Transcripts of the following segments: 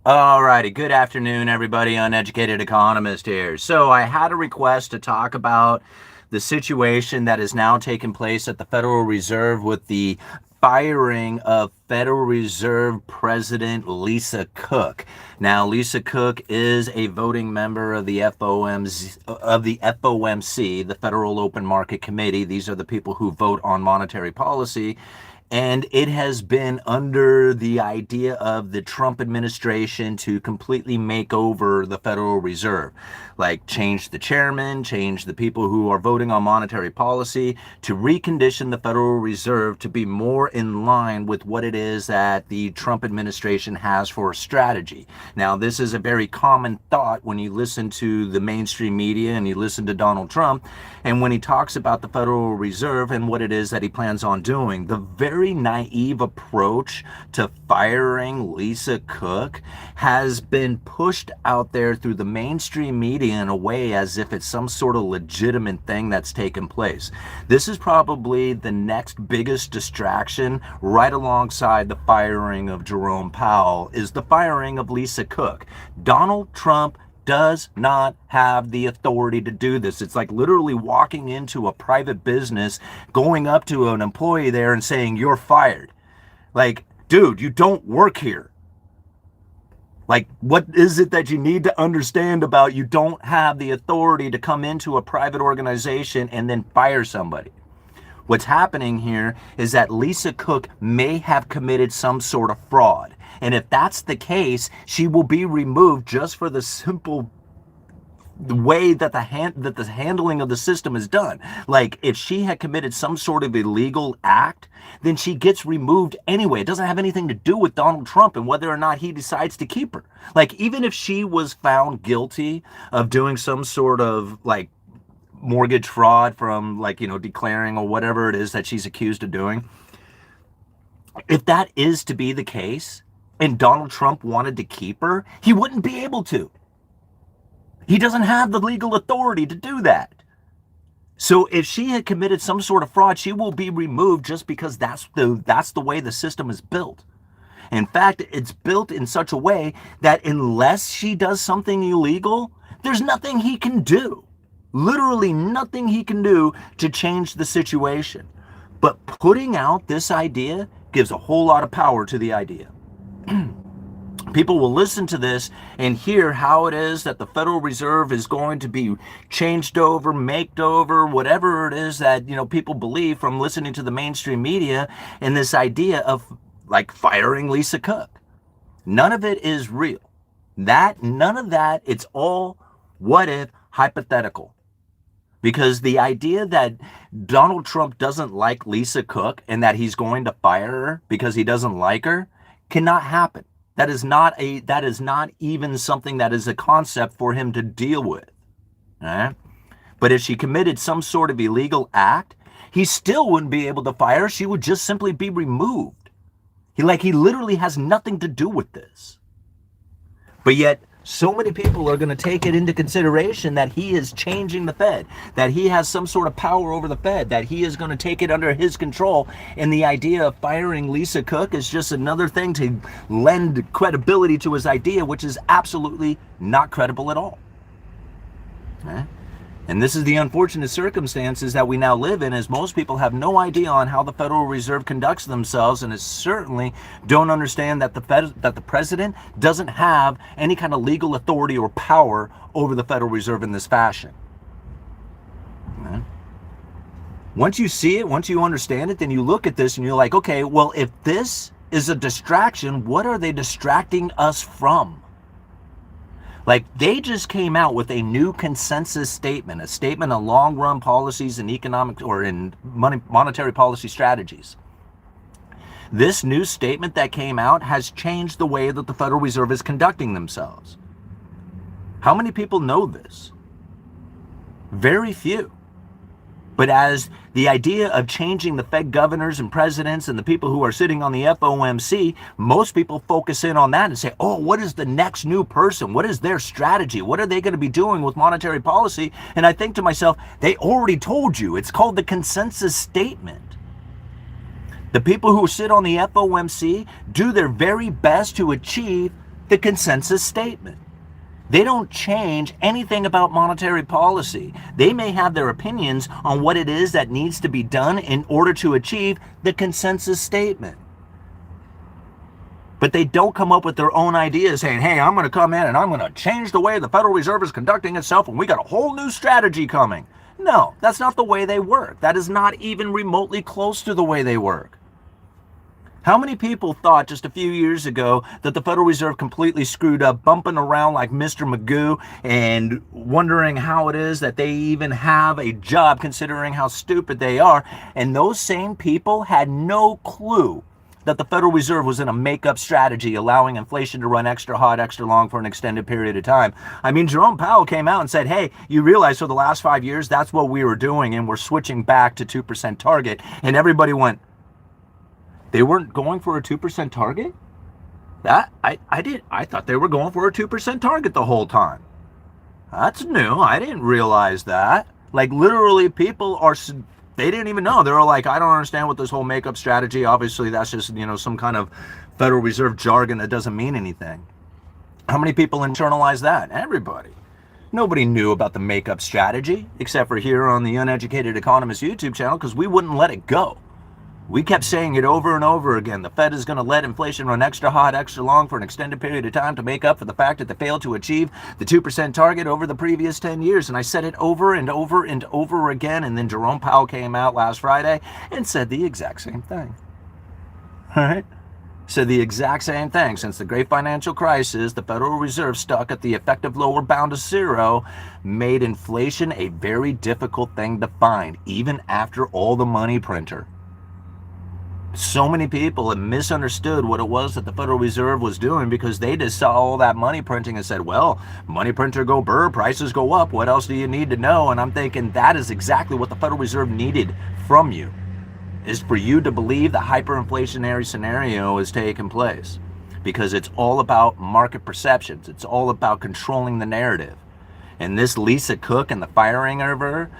Alrighty, good afternoon, everybody. Uneducated Economist here. So, I had a request to talk about the situation that is now taking place at the Federal Reserve with the firing of Federal Reserve President Lisa Cook. Now, Lisa Cook is a voting member of the FOMC, the Federal Open Market Committee. These are the people who vote on monetary policy. And it has been under the idea of the Trump administration to completely make over the Federal Reserve, like change the chairman, change the people who are voting on monetary policy, to recondition the Federal Reserve to be more in line with what it is that the Trump administration has for a strategy. Now, this is a very common thought when you listen to the mainstream media and you listen to Donald Trump, and when he talks about the Federal Reserve and what it is that he plans on doing. The very naive approach to firing Lisa Cook has been pushed out there through the mainstream media in a way as if it's some sort of legitimate thing that's taken place. This is probably the next biggest distraction, right alongside the firing of Jerome Powell, is the firing of Lisa Cook. Donald Trump does not have the authority to do this. It's like literally walking into a private business, going up to an employee there and saying, "You're fired." Like, dude, you don't work here. Like, what is it that you need to understand about you don't have the authority to come into a private organization and then fire somebody? What's happening here is that Lisa Cook may have committed some sort of fraud. And if that's the case, she will be removed just for the simple way that the handling of the system is done. Like, if she had committed some sort of illegal act, then she gets removed anyway. It doesn't have anything to do with Donald Trump and whether or not he decides to keep her. Like, even if she was found guilty of doing some sort of like mortgage fraud from declaring or whatever it is that she's accused of doing, if that is to be the case and Donald Trump wanted to keep her, he wouldn't be able to. He doesn't have the legal authority to do that. So if she had committed some sort of fraud, she will be removed just because that's the way the system is built. In fact, it's built in such a way that unless she does something illegal, there's nothing he can do. Literally nothing he can do to change the situation. But putting out this idea gives a whole lot of power to the idea. People will listen to this and hear how it is that the Federal Reserve is going to be changed over, maked over, whatever it is that, people believe from listening to the mainstream media, and this idea of like firing Lisa Cook. None of it is real. None of that, it's all what if hypothetical. Because the idea that Donald Trump doesn't like Lisa Cook and that he's going to fire her because he doesn't like her cannot happen. That is not even something that is a concept for him to deal with. Right? But if she committed some sort of illegal act, he still wouldn't be able to fire her. She would just simply be removed. He literally has nothing to do with this. But yet, so many people are going to take it into consideration that he is changing the Fed, that he has some sort of power over the Fed, that he is going to take it under his control. And the idea of firing Lisa Cook is just another thing to lend credibility to his idea, which is absolutely not credible at all. Okay? And this is the unfortunate circumstances that we now live in, as most people have no idea on how the Federal Reserve conducts themselves, and certainly don't understand that the president doesn't have any kind of legal authority or power over the Federal Reserve in this fashion. Okay. Once you see it, once you understand it, then you look at this and you're like, okay, well, if this is a distraction, what are they distracting us from? Like, they just came out with a new consensus statement, a statement on long-run policies and economic or in monetary policy strategies. This new statement that came out has changed the way that the Federal Reserve is conducting themselves. How many people know this? Very few. But as the idea of changing the Fed governors and presidents and the people who are sitting on the FOMC, most people focus in on that and say, oh, what is the next new person? What is their strategy? What are they going to be doing with monetary policy? And I think to myself, they already told you. It's called the consensus statement. The people who sit on the FOMC do their very best to achieve the consensus statement. They don't change anything about monetary policy. They may have their opinions on what it is that needs to be done in order to achieve the consensus statement. But they don't come up with their own ideas saying, hey, I'm going to come in and I'm going to change the way the Federal Reserve is conducting itself and we got a whole new strategy coming. No, that's not the way they work. That is not even remotely close to the way they work. How many people thought just a few years ago that the Federal Reserve completely screwed up, bumping around like Mr. Magoo and wondering how it is that they even have a job considering how stupid they are? And those same people had no clue that the Federal Reserve was in a make-up strategy, allowing inflation to run extra hot, extra long for an extended period of time. I mean, Jerome Powell came out and said, hey, you realize for the last 5 years, that's what we were doing, and we're switching back to 2% target. And everybody went, they weren't going for a 2% target? I thought they were going for a 2% target the whole time. That's new. I didn't realize that. Like, literally, people are, they didn't even know. They were like, I don't understand what this whole makeup strategy, obviously that's just, some kind of Federal Reserve jargon that doesn't mean anything. How many people internalize that? Everybody. Nobody knew about the makeup strategy, except for here on the Uneducated Economist YouTube channel, because we wouldn't let it go. We kept saying it over and over again. The Fed is going to let inflation run extra hot, extra long for an extended period of time to make up for the fact that they failed to achieve the 2% target over the previous 10 years. And I said it over and over and over again. And then Jerome Powell came out last Friday and said the exact same thing. All right? Said the exact same thing. Since the great financial crisis, the Federal Reserve, stuck at the effective lower bound of zero, made inflation a very difficult thing to find, even after all the money printer. So many people have misunderstood what it was that the Federal Reserve was doing because they just saw all that money printing and said, well, money printer go burr, prices go up. What else do you need to know? And I'm thinking that is exactly what the Federal Reserve needed from you, is for you to believe the hyperinflationary scenario is taking place, because it's all about market perceptions. It's all about controlling the narrative. And this Lisa Cook and the firing of her,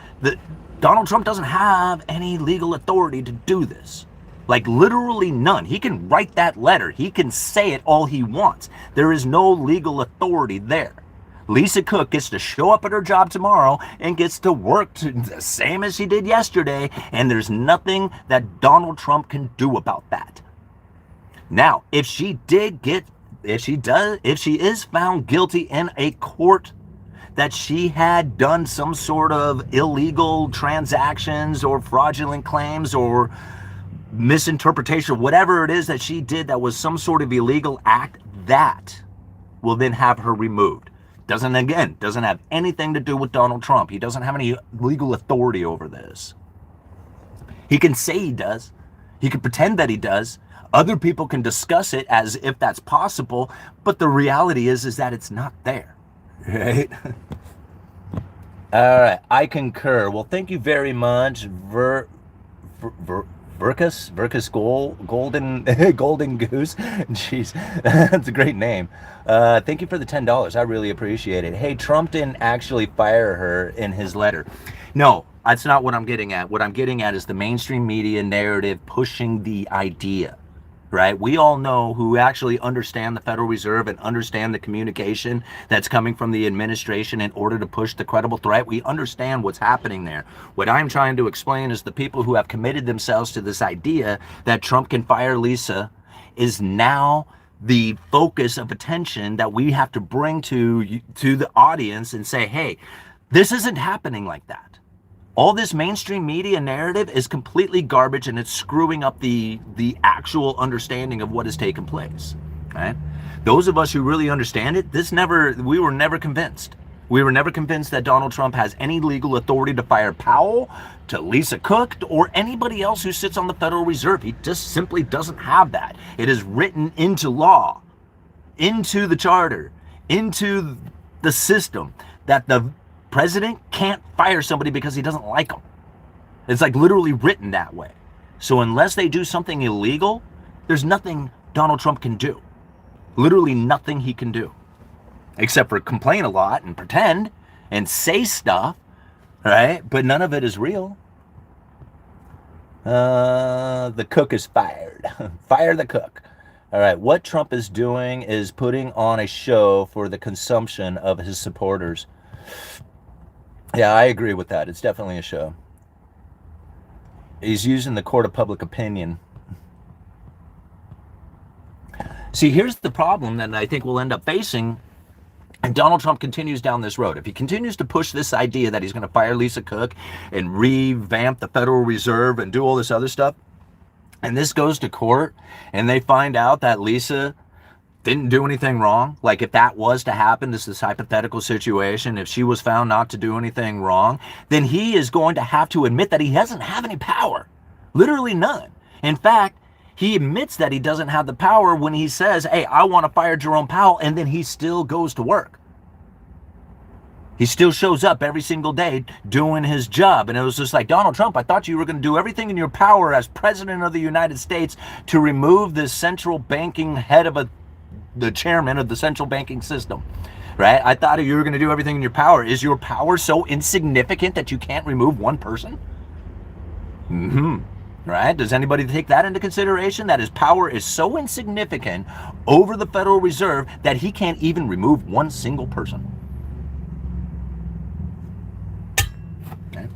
Donald Trump doesn't have any legal authority to do this. Like, literally none. He can write that letter. He can say it all he wants. There is no legal authority there. Lisa Cook gets to show up at her job tomorrow and gets to work the same as she did yesterday, and there's nothing that Donald Trump can do about that. Now, if she is found guilty in a court that she had done some sort of illegal transactions or fraudulent claims or misinterpretation, whatever it is that she did that was some sort of illegal act, that will then have her removed. Doesn't have anything to do with Donald Trump. He doesn't have any legal authority over this. He can say he does. He can pretend that he does. Other people can discuss it as if that's possible, but the reality is that it's not there, right? All right, I concur. Well, thank you very much, Verkus Golden Goose. Jeez, that's a great name. Thank you for the $10. I really appreciate it. Hey, Trump didn't actually fire her in his letter. No, that's not what I'm getting at. What I'm getting at is the mainstream media narrative pushing the idea, right? We all know, who actually understand the Federal Reserve and understand the communication that's coming from the administration in order to push the credible threat. We understand what's happening there. What I'm trying to explain is the people who have committed themselves to this idea that Trump can fire Lisa is now the focus of attention that we have to bring to the audience and say, hey, this isn't happening like that. All this mainstream media narrative is completely garbage, and it's screwing up the actual understanding of what has taken place, right? Those of us who really understand it, we were never convinced. We were never convinced that Donald Trump has any legal authority to fire Powell, to Lisa Cook, or anybody else who sits on the Federal Reserve. He just simply doesn't have that. It is written into law, into the charter, into the system, that the president can't fire somebody because he doesn't like them. It's like literally written that way. So unless they do something illegal, there's nothing Donald Trump can do. Literally nothing he can do. Except for complain a lot and pretend and say stuff, right? But none of it is real. The cook is fired. Fire the cook. All right, what Trump is doing is putting on a show for the consumption of his supporters. Yeah, I agree with that. It's definitely a show. He's using the court of public opinion. See, here's the problem that I think we'll end up facing. And Donald Trump continues down this road. If he continues to push this idea that he's going to fire Lisa Cook and revamp the Federal Reserve and do all this other stuff, and this goes to court and they find out that Lisa didn't do anything wrong, like if that was to happen, this is hypothetical situation, if she was found not to do anything wrong, then he is going to have to admit that he doesn't have any power. Literally none. In fact, he admits that he doesn't have the power when he says, hey, I want to fire Jerome Powell, and then he still goes to work. He still shows up every single day doing his job. And it was just like, Donald Trump, I thought you were going to do everything in your power as president of the United States to remove this central banking head of the chairman of the central banking system, right? I thought you were going to do everything in your power. Is your power so insignificant that you can't remove one person? Right? Does anybody take that into consideration? That his power is so insignificant over the Federal Reserve that he can't even remove one single person. Okay.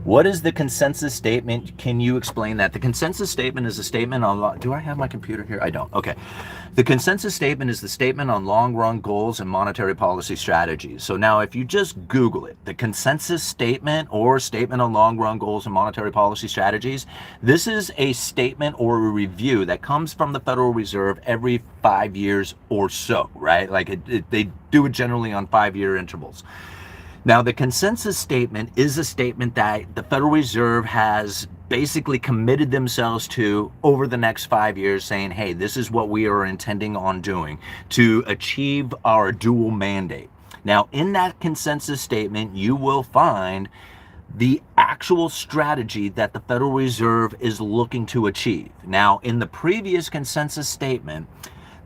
What is the consensus statement? Can you explain that? The consensus statement is a statement on... Do I have my computer here? I don't. Okay. The consensus statement is the statement on long-run goals and monetary policy strategies. So now if you just Google it, the consensus statement or statement on long-run goals and monetary policy strategies, this is a statement or a review that comes from the Federal Reserve every 5 years or so, right? Like they do it generally on 5-year intervals. Now, the consensus statement is a statement that the Federal Reserve has basically committed themselves to over the next 5 years, saying, hey, this is what we are intending on doing to achieve our dual mandate. Now, in that consensus statement, you will find the actual strategy that the Federal Reserve is looking to achieve. Now, in the previous consensus statement,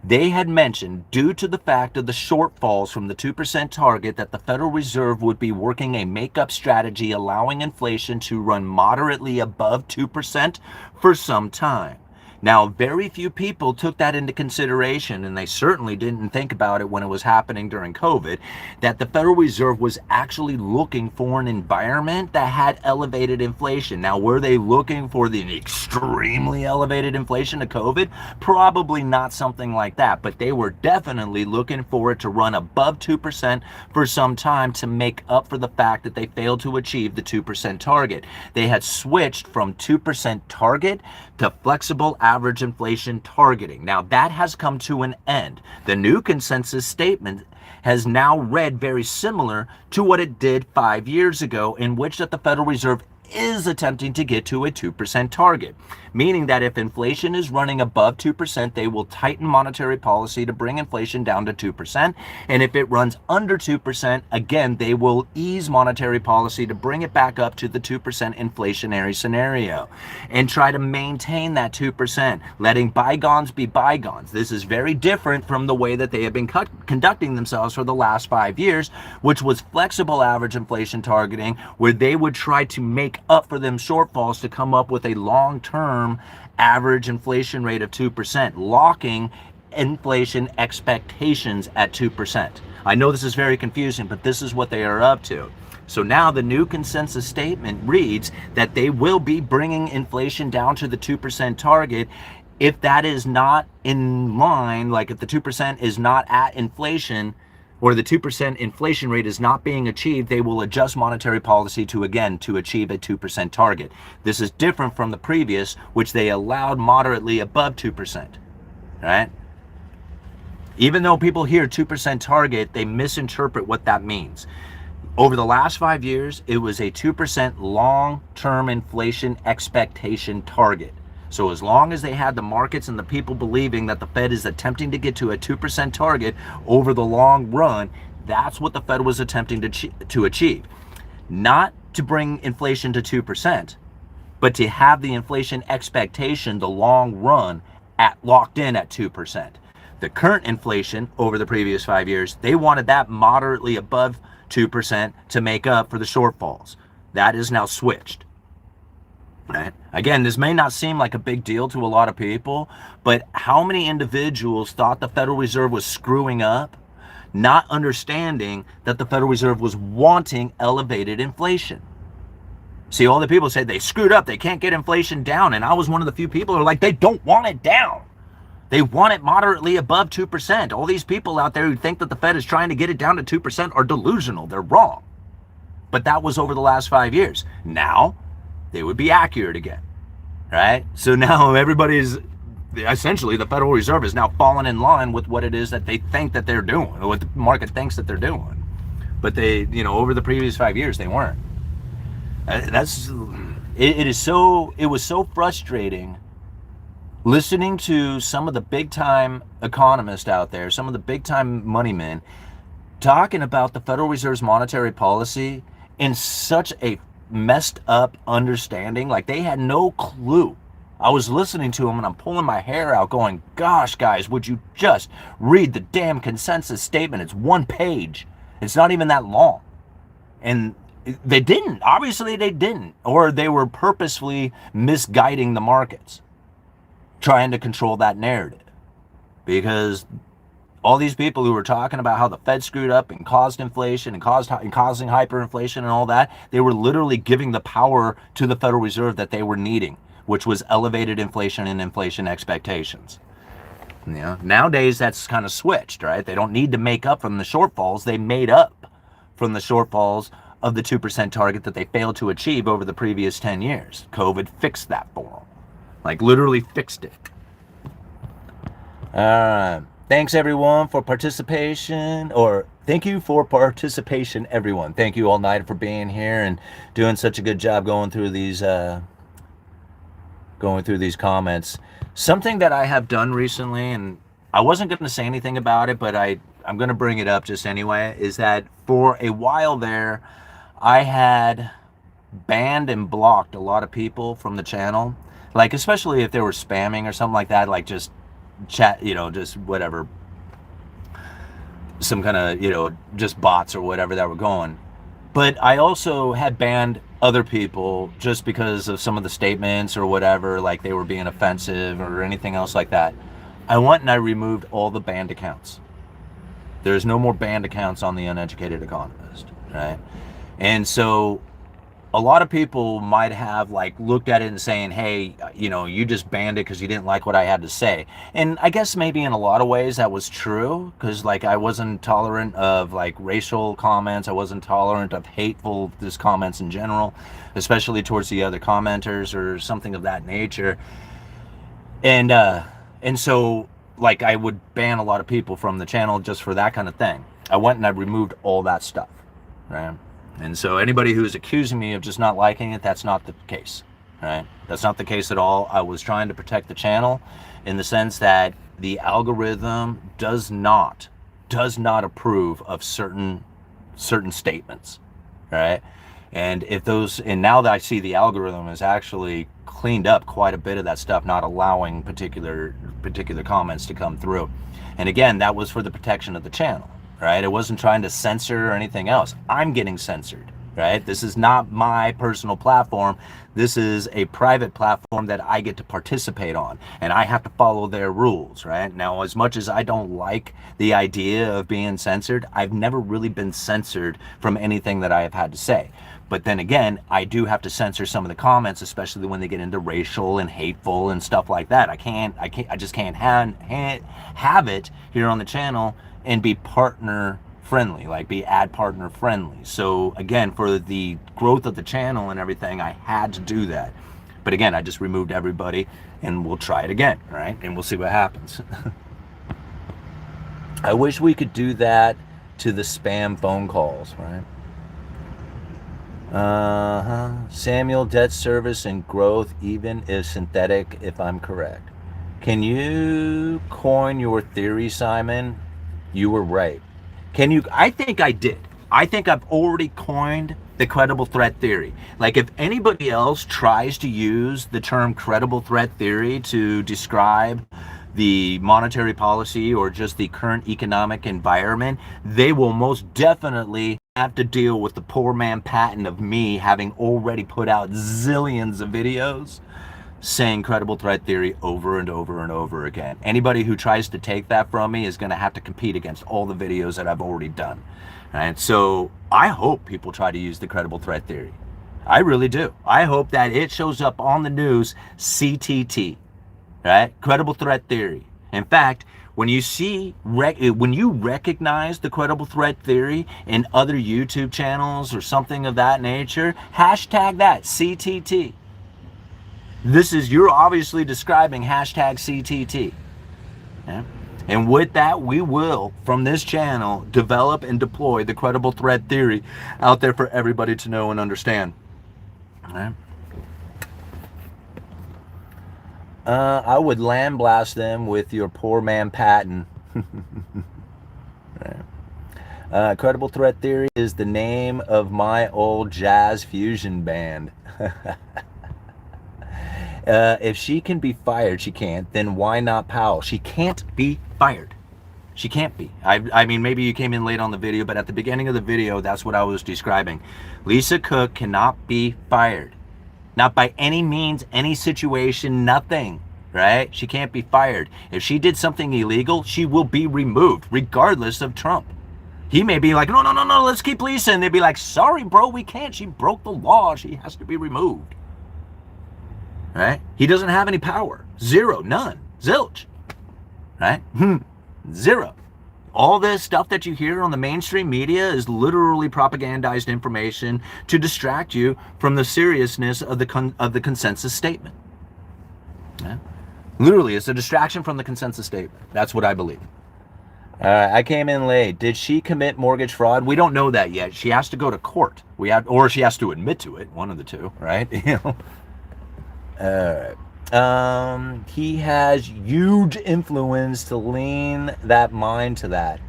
they had mentioned, due to the fact of the shortfalls from the 2% target, that the Federal Reserve would be working a makeup strategy allowing inflation to run moderately above 2% for some time. Now, very few people took that into consideration, and they certainly didn't think about it when it was happening during COVID, that the Federal Reserve was actually looking for an environment that had elevated inflation. Now, were they looking for the extremely elevated inflation of COVID? Probably not something like that, but they were definitely looking for it to run above 2% for some time to make up for the fact that they failed to achieve the 2% target. They had switched from 2% target to flexible average inflation targeting. Now that has come to an end. The new consensus statement has now read very similar to what it did 5 years ago, in which that the Federal Reserve is attempting to get to a 2% target, meaning that if inflation is running above 2%, they will tighten monetary policy to bring inflation down to 2%. And if it runs under 2%, again, they will ease monetary policy to bring it back up to the 2% inflationary scenario and try to maintain that 2%, letting bygones be bygones. This is very different from the way that they have been conducting themselves for the last 5 years, which was flexible average inflation targeting, where they would try to make up for them shortfalls to come up with a long-term average inflation rate of 2%, locking inflation expectations at 2%. I know this is very confusing, but this is what they are up to. So now the new consensus statement reads that they will be bringing inflation down to the 2% target. If that is not in line, like if the 2% is not at inflation, or the 2% inflation rate is not being achieved, they will adjust monetary policy to achieve a 2% target. This is different from the previous, which they allowed moderately above 2%, right? Even though people hear 2% target, they misinterpret what that means. Over the last 5 years, it was a 2% long-term inflation expectation target. So as long as they had the markets and the people believing that the Fed is attempting to get to a 2% target over the long run, that's what the Fed was attempting to achieve. Not to bring inflation to 2%, but to have the inflation expectation, the long run, locked in at 2%. The current inflation over the previous 5 years, they wanted that moderately above 2% to make up for the shortfalls. That is now switched. Right? Again, this may not seem like a big deal to a lot of people, but how many individuals thought the Federal Reserve was screwing up, not understanding that the Federal Reserve was wanting elevated inflation? See, all the people say they screwed up, they can't get inflation down, and I was one of the few people who are like, they don't want it down. They want it moderately above 2%. All these people out there who think that the Fed is trying to get it down to 2% are delusional. They're wrong. But that was over the last 5 years. Now, they would be accurate again, right? So now everybody's, essentially the Federal Reserve is now falling in line with what it is that they think that they're doing, or what the market thinks that they're doing. But they, over the previous 5 years, they weren't. It was so frustrating listening to some of the big time economists out there, some of the big time money men, talking about the Federal Reserve's monetary policy in such a messed up understanding. Like, they had no clue. I was listening to them and I'm pulling my hair out going, gosh, guys, would you just read the damn consensus statement? It's 1 page. It's not even that long. And they didn't. Obviously, they didn't. Or they were purposefully misguiding the markets, trying to control that narrative. Because all these people who were talking about how the Fed screwed up and caused inflation and causing hyperinflation and all that, they were literally giving the power to the Federal Reserve that they were needing, which was elevated inflation and inflation expectations. Nowadays that's kind of switched, right? They don't need to make up from the shortfalls. They made up from the shortfalls of the 2% target that they failed to achieve over the previous 10 years. COVID fixed that for them. Like, literally fixed it. All right. Thanks, everyone, for participation, or thank you for participation, everyone. Thank you all night for being here and doing such a good job going through these comments. Something that I have done recently, and I wasn't going to say anything about it, but I'm going to bring it up just anyway, is that for a while there, I had banned and blocked a lot of people from the channel, like especially if they were spamming or something like that, like just chat, just whatever, some kind of, just bots or whatever that were going. But I also had banned other people just because of some of the statements or whatever, like they were being offensive or anything else like that. I went and I removed all the banned accounts. There's no more banned accounts on the Uneducated Economist, right? And so a lot of people might have like looked at it and saying, hey, you just banned it because you didn't like what I had to say. And I guess maybe in a lot of ways that was true, because like I wasn't tolerant of like racial comments. I wasn't tolerant of hateful comments in general, especially towards the other commenters or something of that nature. And so like I would ban a lot of people from the channel just for that kind of thing. I went and I removed all that stuff, right? And so anybody who's accusing me of just not liking it, that's not the case, right? That's not the case at all. I was trying to protect the channel in the sense that the algorithm does not approve of certain statements, right? And now that I see the algorithm has actually cleaned up quite a bit of that stuff, not allowing particular comments to come through. And again, that was for the protection of the channel. Right? It wasn't trying to censor or anything else. I'm getting censored, right? This is not my personal platform. This is a private platform that I get to participate on, and I have to follow their rules, right? Now, as much as I don't like the idea of being censored, I've never really been censored from anything that I have had to say. But then again, I do have to censor some of the comments, especially when they get into racial and hateful and stuff like that. I just can't have it here on the channel and be partner friendly, like be ad partner friendly. So again, for the growth of the channel and everything, I had to do that. But again, I just removed everybody, and we'll try it again, right? And we'll see what happens. I wish we could do that to the spam phone calls, right? Samuel, debt service and growth even is synthetic, if I'm correct. Can you coin your theory, Simon? You were right. I think I did. I think I've already coined the credible threat theory. Like, if anybody else tries to use the term credible threat theory to describe the monetary policy or just the current economic environment, they will most definitely have to deal with the poor man patent of me having already put out zillions of videos saying credible threat theory over and over and over again. Anybody who tries to take that from me is going to have to compete against all the videos that I've already done. And so I hope people try to use the credible threat theory. I really do. I hope that it shows up on the news, CTT, right? Credible threat theory. In fact, when you recognize the credible threat theory in other YouTube channels or something of that nature, hashtag that, CTT. You're obviously describing hashtag CTT. Yeah? And with that, we will, from this channel, develop and deploy the credible threat theory out there for everybody to know and understand. All right? I would land blast them with your poor man patent. Credible threat theory is the name of my old jazz fusion band. If she can be fired, she can't, then why not Powell? She can't be fired. She can't be. I mean, maybe you came in late on the video, but at the beginning of the video, that's what I was describing. Lisa Cook cannot be fired. Not by any means, any situation, nothing, right? She can't be fired. If she did something illegal, she will be removed, regardless of Trump. He may be like, no, let's keep Lisa. And they'd be like, sorry, bro, we can't. She broke the law. She has to be removed. Right? He doesn't have any power. Zero, none, zilch. Right? Zero. All this stuff that you hear on the mainstream media is literally propagandized information to distract you from the seriousness of the consensus statement. Yeah? Literally, it's a distraction from the consensus statement. That's what I believe. I came in late. Did she commit mortgage fraud? We don't know that yet. She has to go to court. Or she has to admit to it. One of the two, right? You know. All right. He has huge influence to lean that mind to that.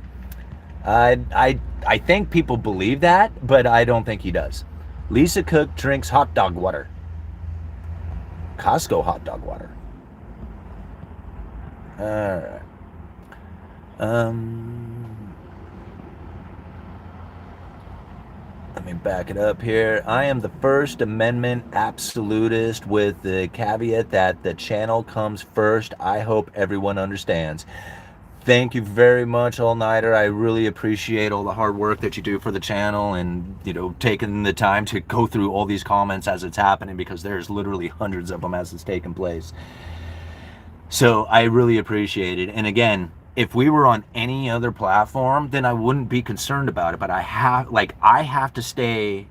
I think people believe that, but I don't think he does. Lisa Cook drinks hot dog water. Costco hot dog water. All right. Let me back it up here. I am the First Amendment absolutist with the caveat that the channel comes first. I hope everyone understands. Thank you very much, All Nighter. I really appreciate all the hard work that you do for the channel and, you know, taking the time to go through all these comments as it's happening, because there's literally hundreds of them as it's taking place. So I really appreciate it. And again, if we were on any other platform, then I wouldn't be concerned about it. But I have to stay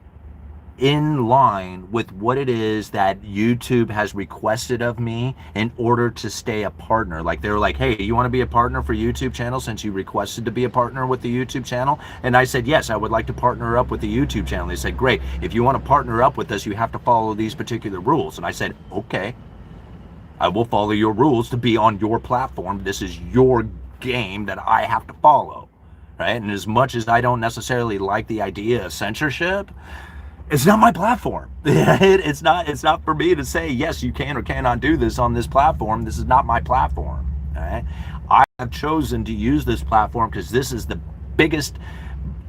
in line with what it is that YouTube has requested of me in order to stay a partner. Like, they're like, hey, you want to be a partner for YouTube channel since you requested to be a partner with the YouTube channel? And I said, yes, I would like to partner up with the YouTube channel. They said, great. If you want to partner up with us, you have to follow these particular rules. And I said, okay, I will follow your rules to be on your platform. This is your game that I have to follow, right? And as much as I don't necessarily like the idea of censorship, it's not my platform. It's not for me to say, yes, you can or cannot do this on this platform. This is not my platform, right? I have chosen to use this platform because this is the biggest,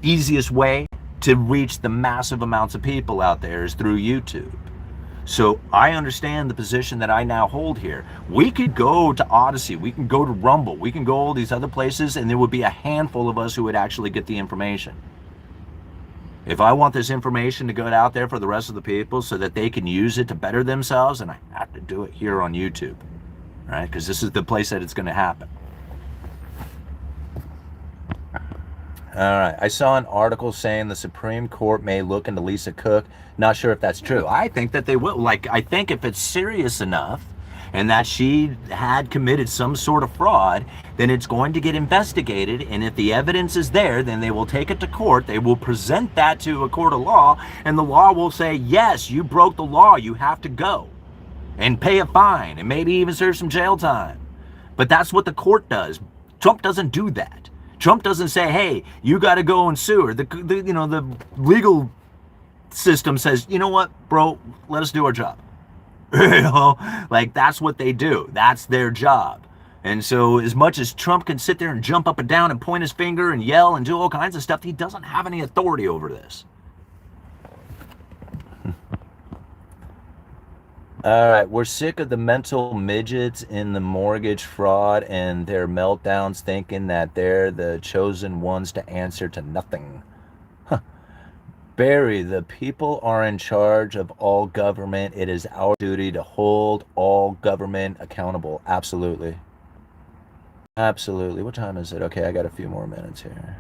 easiest way to reach the massive amounts of people out there is through YouTube. So I understand the position that I now hold here. We could go to Odyssey, we can go to Rumble, we can go all these other places, and there would be a handful of us who would actually get the information. If I want this information to go out there for the rest of the people so that they can use it to better themselves, then I have to do it here on YouTube, right? Because this is the place that it's going to happen. All right, I saw an article saying the Supreme Court may look into Lisa Cook. Not sure if that's true. I think that they will. Like, I think if it's serious enough and that she had committed some sort of fraud, then it's going to get investigated. And if the evidence is there, then they will take it to court. They will present that to a court of law, and the law will say, yes, you broke the law. You have to go and pay a fine and maybe even serve some jail time. But that's what the court does. Trump doesn't do that. Trump doesn't say, hey, you got to go and sue her. The legal system says, you know what, bro, let us do our job. You know, like, that's what they do. That's their job. And so as much as Trump can sit there and jump up and down and point his finger and yell and do all kinds of stuff, he doesn't have any authority over this. All right, we're sick of the mental midgets in the mortgage fraud and their meltdowns thinking that they're the chosen ones to answer to nothing. Huh. Barry, the people are in charge of all government. It is our duty to hold all government accountable. Absolutely. Absolutely. What time is it? Okay, I got a few more minutes here.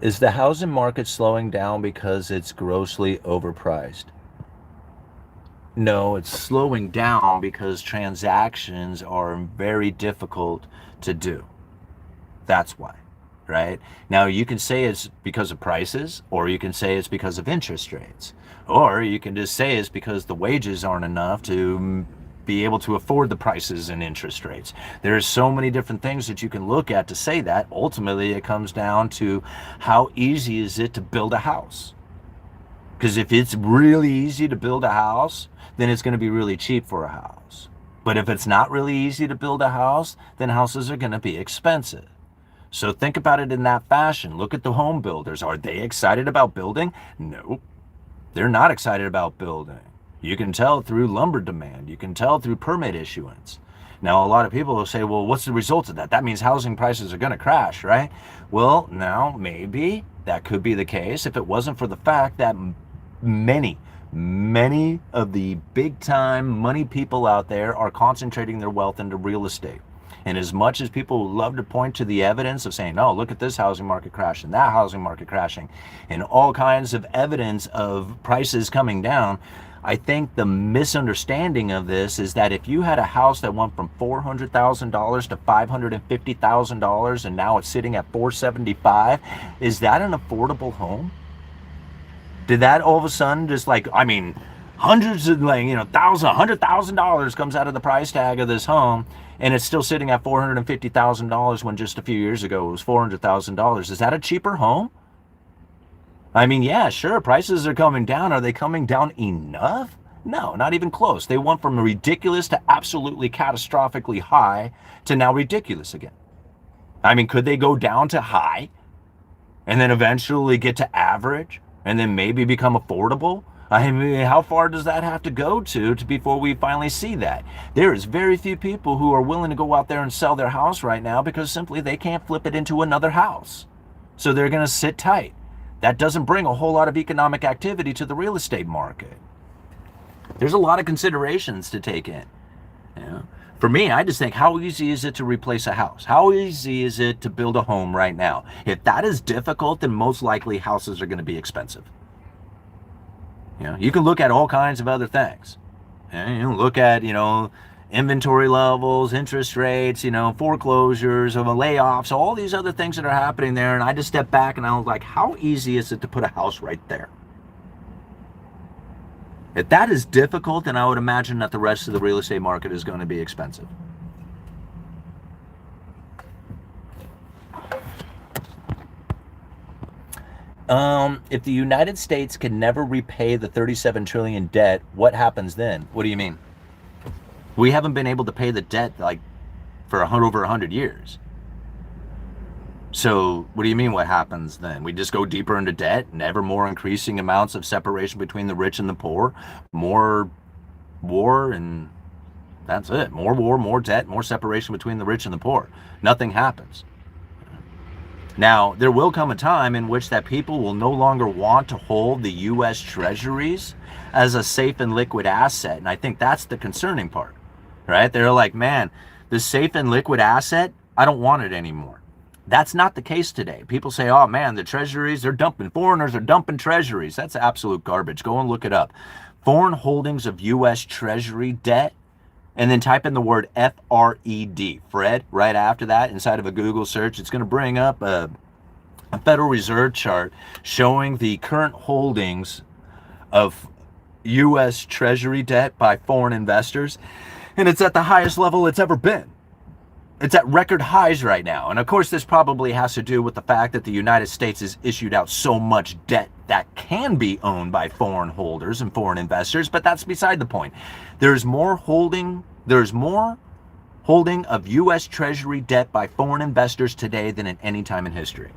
Is the housing market slowing down because it's grossly overpriced? No, it's slowing down because transactions are very difficult to do. That's why, right? Now, you can say it's because of prices, or you can say it's because of interest rates, or you can just say it's because the wages aren't enough to be able to afford the prices and interest rates. There's so many different things that you can look at to say that. Ultimately, it comes down to how easy is it to build a house? Because if it's really easy to build a house, then it's going to be really cheap for a house. But if it's not really easy to build a house, then houses are going to be expensive. So think about it in that fashion. Look at the home builders. Are they excited about building? No, they're not excited about building. You can tell through lumber demand. You can tell through permit issuance. Now, a lot of people will say, well, what's the result of that? That means housing prices are going to crash, right? Well, now, maybe that could be the case if it wasn't for the fact that many of the big-time money people out there are concentrating their wealth into real estate. And as much as people love to point to the evidence of saying, oh, look at this housing market crashing, that housing market crashing, and all kinds of evidence of prices coming down, I think the misunderstanding of this is that if you had a house that went from $400,000 to $550,000 and now it's sitting at $475,000, is that an affordable home? Did that all of a sudden just hundreds of $100,000 comes out of the price tag of this home and it's still sitting at $450,000 when just a few years ago it was $400,000. Is that a cheaper home? Yeah, sure, prices are coming down. Are they coming down enough? No, not even close. They went from ridiculous to absolutely catastrophically high to now ridiculous again. Could they go down to high and then eventually get to average and then maybe become affordable? How far does that have to go to before we finally see that? There is very few people who are willing to go out there and sell their house right now because simply they can't flip it into another house. So they're going to sit tight. That doesn't bring a whole lot of economic activity to the real estate market. There's a lot of considerations to take in. For me, I just think, how easy is it to replace a house? How easy is it to build a home right now? If that is difficult, then most likely houses are going to be expensive. You can look at all kinds of other things. You look at, inventory levels, interest rates, foreclosures, layoffs, all these other things that are happening there. And I just stepped back and I was like, how easy is it to put a house right there? If that is difficult, then I would imagine that the rest of the real estate market is going to be expensive. If the United States can never repay the $37 trillion debt, what happens then? What do you mean? We haven't been able to pay the debt for over 100 years. So what do you mean what happens then? We just go deeper into debt, and ever more increasing amounts of separation between the rich and the poor, more war, and that's it. More war, more debt, more separation between the rich and the poor. Nothing happens. Now, there will come a time in which that people will no longer want to hold the U.S. treasuries as a safe and liquid asset. And I think that's the concerning part, right? They're like, man, this safe and liquid asset, I don't want it anymore. That's not the case today. People say, oh man, the treasuries, foreigners are dumping treasuries. That's absolute garbage. Go and look it up. Foreign holdings of U.S. treasury debt, and then type in the word FRED, Fred, right after that inside of a Google search. It's going to bring up a Federal Reserve chart showing the current holdings of U.S. Treasury debt by foreign investors, and it's at the highest level it's ever been. It's at record highs right now. And of course, this probably has to do with the fact that the United States has issued out so much debt that can be owned by foreign holders and foreign investors, but that's beside the point. There's more holding There's more holding of U.S. Treasury debt by foreign investors today than at any time in history.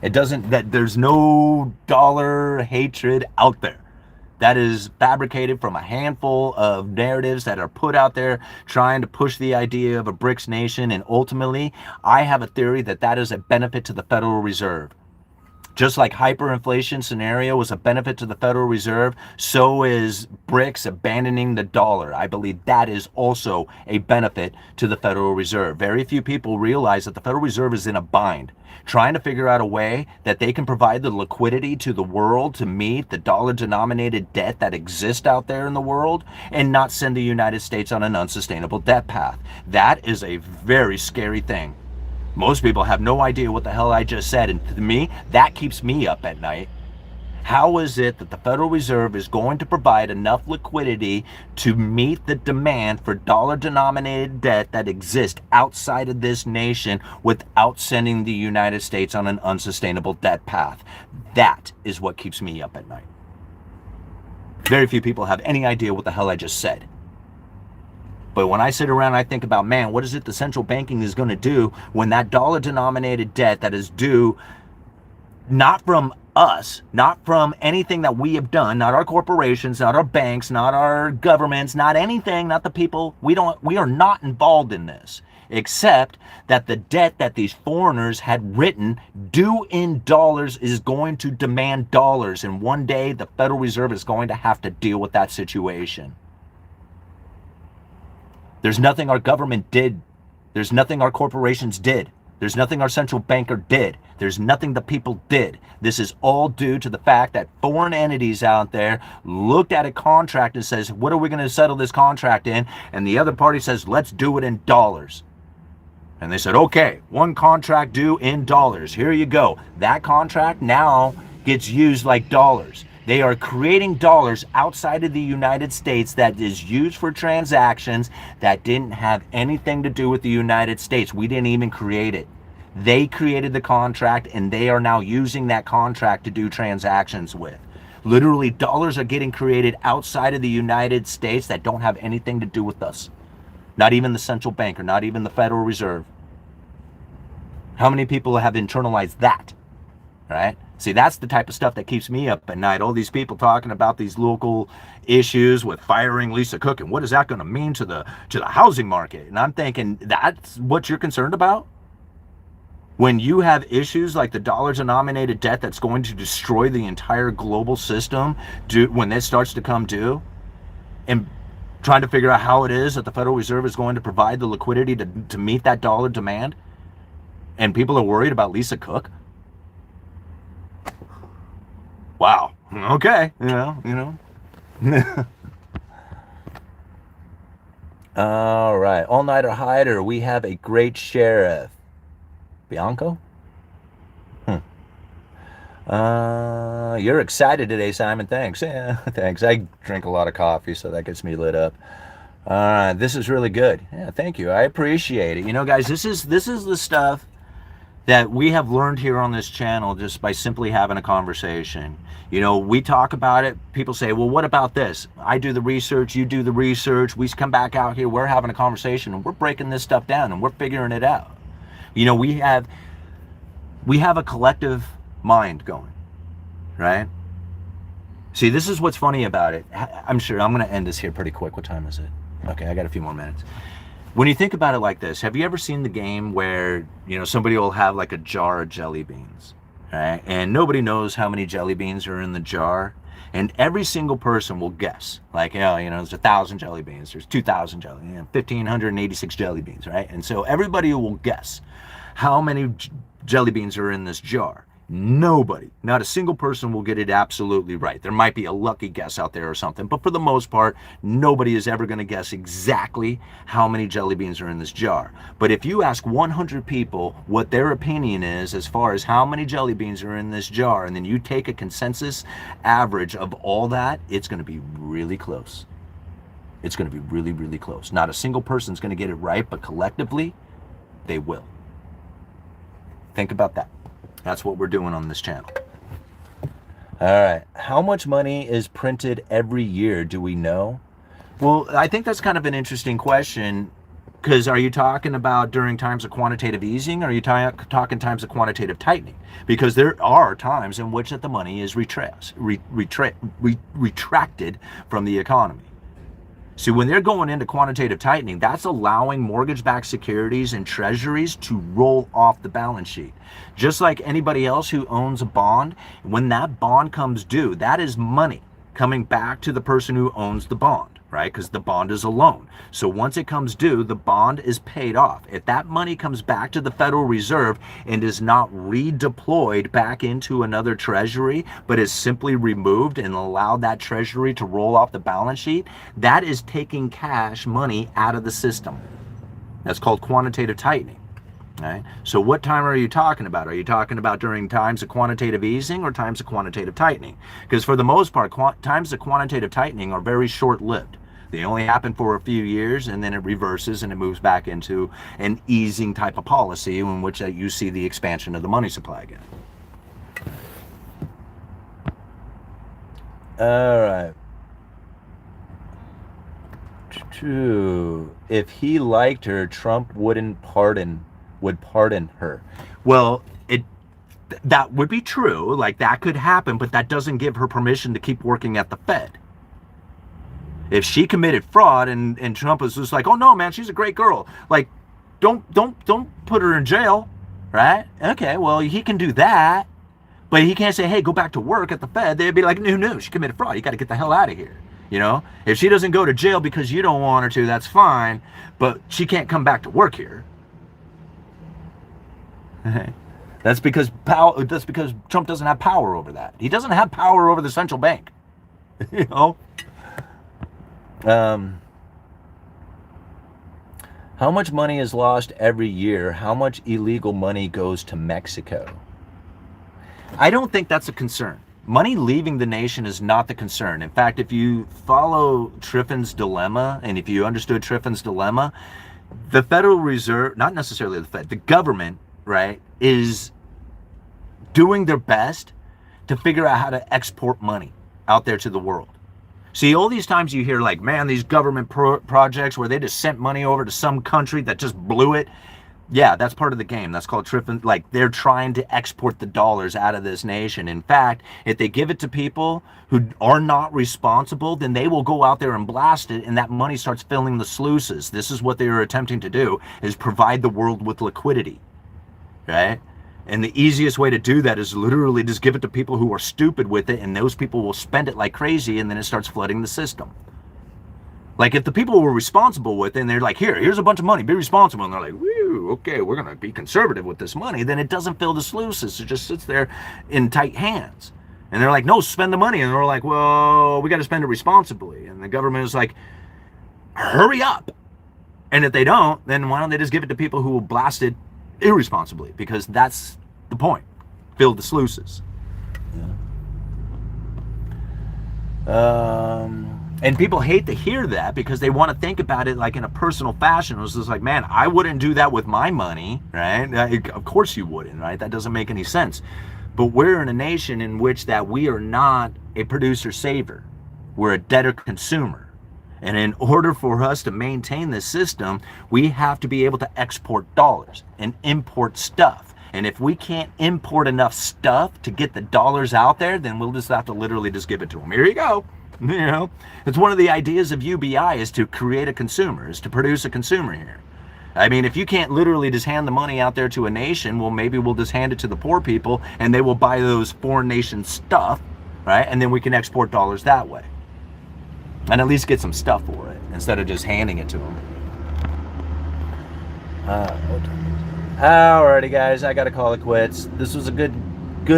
There's no dollar hatred out there. That is fabricated from a handful of narratives that are put out there trying to push the idea of a BRICS nation. And ultimately, I have a theory that that is a benefit to the Federal Reserve. Just like hyperinflation scenario was a benefit to the Federal Reserve, so is BRICS abandoning the dollar. I believe that is also a benefit to the Federal Reserve. Very few people realize that the Federal Reserve is in a bind, trying to figure out a way that they can provide the liquidity to the world to meet the dollar-denominated debt that exists out there in the world and not send the United States on an unsustainable debt path. That is a very scary thing. Most people have no idea what the hell I just said, and to me, that keeps me up at night. How is it that the Federal Reserve is going to provide enough liquidity to meet the demand for dollar-denominated debt that exists outside of this nation without sending the United States on an unsustainable debt path? That is what keeps me up at night. Very few people have any idea what the hell I just said. But when I sit around and I think about, man, what is it the central banking is going to do when that dollar-denominated debt that is due not from us, not from anything that we have done, not our corporations, not our banks, not our governments, not anything, not the people, we are not involved in this, except that the debt that these foreigners had written due in dollars is going to demand dollars. And one day the Federal Reserve is going to have to deal with that situation. There's nothing our government did. There's nothing our corporations did. There's nothing our central banker did. There's nothing the people did. This is all due to the fact that foreign entities out there looked at a contract and says, what are we going to settle this contract in? And the other party says, let's do it in dollars. And they said, okay, one contract due in dollars. Here you go. That contract now gets used like dollars. They are creating dollars outside of the United States that is used for transactions that didn't have anything to do with the United States. We didn't even create it. They created the contract, and they are now using that contract to do transactions with. Literally, dollars are getting created outside of the United States that don't have anything to do with us. Not even the central bank or not even the Federal Reserve. How many people have internalized that? Right? See, that's the type of stuff that keeps me up at night. All these people talking about these local issues with firing Lisa Cook, and what is that going to mean to the housing market? And I'm thinking, that's what you're concerned about? When you have issues like the dollar-denominated debt that's going to destroy the entire global system when this starts to come due, and trying to figure out how it is that the Federal Reserve is going to provide the liquidity to meet that dollar demand, and people are worried about Lisa Cook? Wow. Okay. You know. All right. All-nighter hider. We have a great sheriff. Bianco? You're excited today, Simon. Thanks. Yeah, thanks. I drink a lot of coffee, so that gets me lit up. All right. This is really good. Yeah, thank you. I appreciate it. You know, guys, this is the stuff that we have learned here on this channel just by simply having a conversation. You know, we talk about it. People say, well, what about this? I do the research, you do the research. We come back out here, we're having a conversation, and we're breaking this stuff down, and we're figuring it out. You know, we have a collective mind going, right? See, this is what's funny about it. I'm sure I'm going to end this here pretty quick. What time is it? Okay, I got a few more minutes. When you think about it like this, have you ever seen the game where, you know, somebody will have like a jar of jelly beans, right? And nobody knows how many jelly beans are in the jar. And every single person will guess, like, oh, you know, there's 1,000 jelly beans, there's 2,000 jelly, 1,586 jelly beans, right? And so everybody will guess how many jelly beans are in this jar. Nobody, not a single person will get it absolutely right. There might be a lucky guess out there or something, but for the most part, nobody is ever going to guess exactly how many jelly beans are in this jar. But if you ask 100 people what their opinion is as far as how many jelly beans are in this jar, and then you take a consensus average of all that, it's going to be really close. It's going to be really, really close. Not a single person's going to get it right, but collectively, they will. Think about that. That's what we're doing on this channel. All right. How much money is printed every year? Do we know? Well, I think that's kind of an interesting question. Because are you talking about during times of quantitative easing, or are you talking times of quantitative tightening? Because there are times in which that the money is retracted from the economy. So when they're going into quantitative tightening, that's allowing mortgage-backed securities and treasuries to roll off the balance sheet. Just like anybody else who owns a bond, when that bond comes due, that is money coming back to the person who owns the bond, right? Because the bond is a loan. So once it comes due, the bond is paid off. If that money comes back to the Federal Reserve and is not redeployed back into another treasury, but is simply removed and allowed that treasury to roll off the balance sheet, that is taking cash money out of the system. That's called quantitative tightening. Right? So what time are you talking about? Are you talking about during times of quantitative easing or times of quantitative tightening? Because for the most part, times of quantitative tightening are very short-lived. They only happen for a few years, and then it reverses and it moves back into an easing type of policy in which you see the expansion of the money supply again. All right. If he liked her, Trump would pardon her. Well, that would be true. Like, that could happen, but that doesn't give her permission to keep working at the Fed. If she committed fraud and Trump was just like, oh no, man, she's a great girl. Like, don't put her in jail, right? Okay, well, he can do that, but he can't say, hey, go back to work at the Fed. They'd be like, no, she committed fraud. You got to get the hell out of here. You know, if she doesn't go to jail because you don't want her to, that's fine, but she can't come back to work here. That's because Trump doesn't have power over that. He doesn't have power over the central bank. You know. How much money is lost every year? How much illegal money goes to Mexico? I don't think that's a concern. Money leaving the nation is not the concern. In fact, if you follow Triffin's dilemma, and if you understood Triffin's dilemma, the Federal Reserve, not necessarily the Fed, the government, right, is doing their best to figure out how to export money out there to the world. See, all these times you hear like, man, these government projects where they just sent money over to some country that just blew it. Yeah, that's part of the game. That's called Triffin. Like, they're trying to export the dollars out of this nation. In fact, if they give it to people who are not responsible, then they will go out there and blast it, and that money starts filling the sluices. This is what they are attempting to do, is provide the world with liquidity, right? And the easiest way to do that is literally just give it to people who are stupid with it, and those people will spend it like crazy, and then it starts flooding the system. Like, if the people were responsible with it, and they're like, here's a bunch of money, be responsible, and they're like, woo, okay, we're going to be conservative with this money, then it doesn't fill the sluices. It just sits there in tight hands. And they're like, no, spend the money. And they're like, well, we got to spend it responsibly. And the government is like, hurry up. And if they don't, then why don't they just give it to people who will blast it irresponsibly? Because that's the point. Fill the sluices. Yeah. And people hate to hear that because they want to think about it like in a personal fashion. It's just like, man, I wouldn't do that with my money, right? Of course you wouldn't, right? That doesn't make any sense. But we're in a nation in which that we are not a producer-saver. We're a debtor-consumer. And in order for us to maintain this system, we have to be able to export dollars and import stuff. And if we can't import enough stuff to get the dollars out there, then we'll just have to literally just give it to them. Here you go. You know, it's one of the ideas of UBI is to create a consumer, is to produce a consumer here. I mean, if you can't literally just hand the money out there to a nation, well, maybe we'll just hand it to the poor people and they will buy those foreign nation stuff, right? And then we can export dollars that way. And at least get some stuff for it instead of just handing it to them. Alrighty, guys, I got to call it quits. This was a good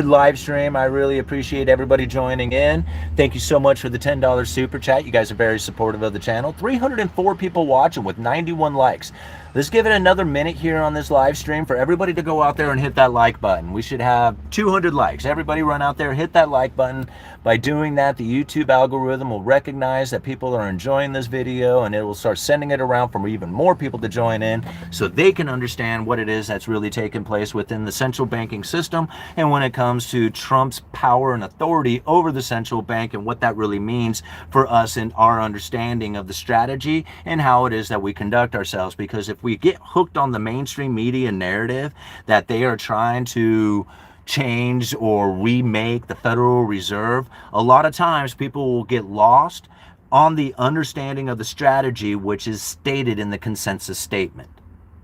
live stream. I really appreciate everybody joining in. Thank you so much for the $10 super chat. You guys are very supportive of the channel. 304 people watching with 91 likes. Let's give it another minute here on this live stream for everybody to go out there and hit that like button. We should have 200 likes. Everybody run out there, hit that like button. By doing that, the YouTube algorithm will recognize that people are enjoying this video, and it will start sending it around for even more people to join in so they can understand what it is that's really taking place within the central banking system, and when it comes to Trump's power and authority over the central bank and what that really means for us and our understanding of the strategy and how it is that we conduct ourselves. Because if we get hooked on the mainstream media narrative that they are trying to change or remake the Federal Reserve, a lot of times people will get lost on the understanding of the strategy which is stated in the consensus statement.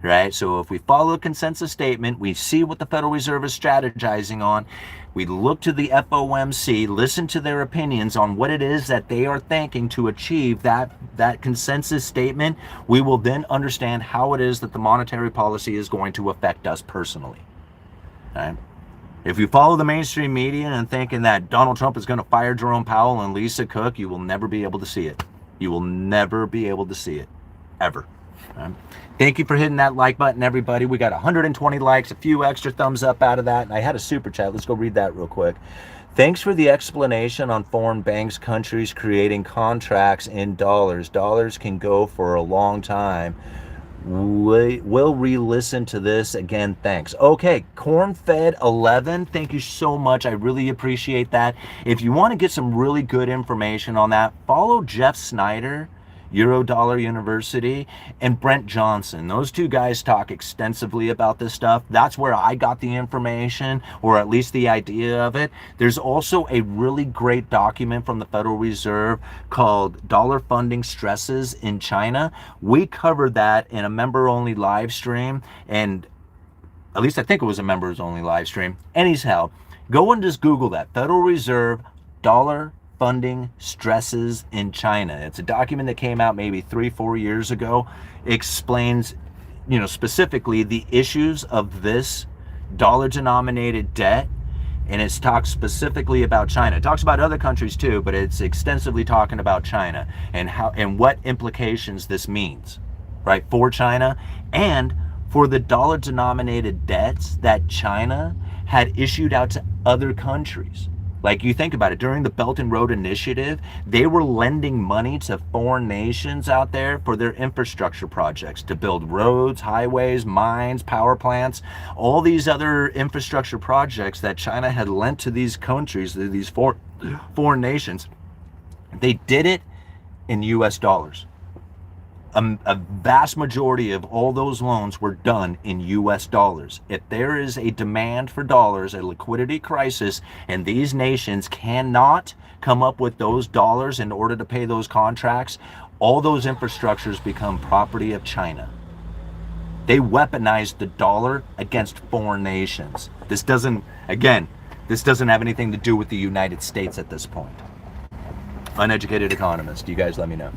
Right? So if we follow a consensus statement, we see what the Federal Reserve is strategizing on, we look to the FOMC, listen to their opinions on what it is that they are thinking to achieve that consensus statement, we will then understand how it is that the monetary policy is going to affect us personally. Right? If you follow the mainstream media and thinking that Donald Trump is going to fire Jerome Powell and Lisa Cook, you will never be able to see it. You will never be able to see it, ever. Right? Thank you for hitting that like button, everybody. We got 120 likes, a few extra thumbs up out of that, and I had a super chat. Let's go read that real quick. Thanks for the explanation on foreign banks, countries creating contracts in dollars. Dollars can go for a long time. We'll re-listen to this again. Thanks. Okay, Cornfed11, thank you so much. I really appreciate that. If you want to get some really good information on that, follow Jeff Snyder, Eurodollar University, and Brent Johnson. Those two guys talk extensively about this stuff. That's where I got the information, or at least the idea of it. There's also a really great document from the Federal Reserve called Dollar Funding Stresses in China. We covered that in a member-only live stream, and at least I think it was a members-only live stream. Anyhow, go and just Google that. Federal Reserve Dollar Funding Stresses in China. It's a document that came out maybe 3-4 years ago. Explains, specifically the issues of this dollar-denominated debt, and it talks specifically about China. It talks about other countries too, but it's extensively talking about China and how and what implications this means, right, for China and for the dollar-denominated debts that China had issued out to other countries. Like, you think about it, during the Belt and Road Initiative, they were lending money to foreign nations out there for their infrastructure projects, to build roads, highways, mines, power plants, all these other infrastructure projects that China had lent to these countries, these foreign nations. They did it in US dollars. A vast majority of all those loans were done in US dollars. If there is a demand for dollars, a liquidity crisis, and these nations cannot come up with those dollars in order to pay those contracts, all those infrastructures become property of China. They weaponized the dollar against foreign nations. This doesn't have anything to do with the United States at this point. Uneducated Economist, you guys let me know.